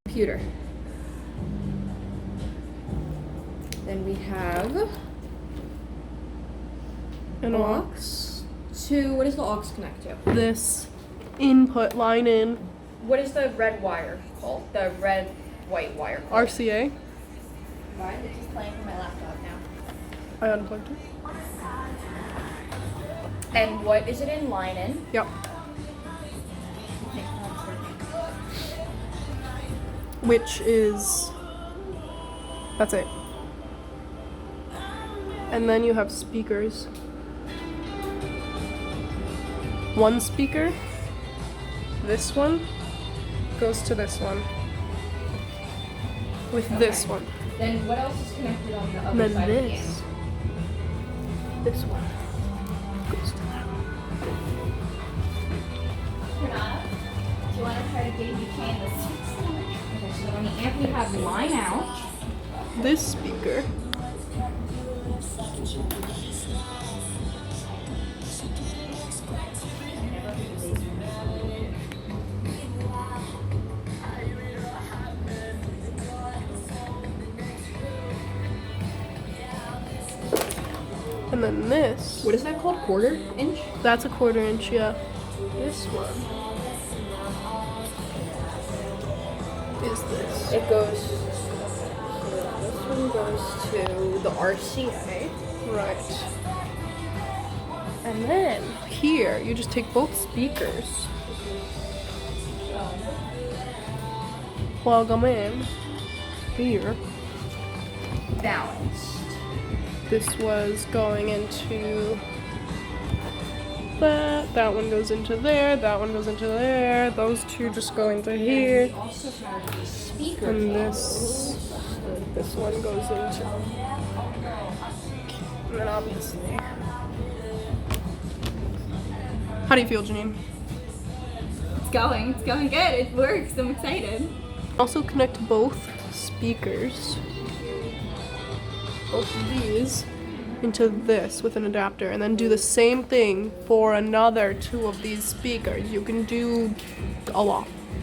computer. Then we have An aux. to, what does the aux connect to? This input line in What is the red wire called? The red white wire called? RCA. Mine is just playing from my laptop now. I unplugged it. And what is it in line in? Yep. Which is, that's it. And then you have speakers. One speaker, this one, goes to this one. With this one. Then what else is connected on the And other then side of the this. game? This one goes to that one. Renata, do you want to try to gauge your canvas? Okay, so on the amp we have line out. This speaker. And then this. What is that called? Quarter inch? That's a 1/4 inch, yeah. This one is this. It goes. This one goes to the RCA. Right. And then here, you just take both speakers, plug them in here. Balanced. This was going into that. That one goes into there. That one goes into there. Those two just go into here. We also have a speaker. And this one goes into. And then obviously. How do you feel, Janine? It's going good. It works. I'm excited. Also connect both speakers, both of these, into this with an adapter, and then do the same thing for another 2 of these speakers. You can do a lot.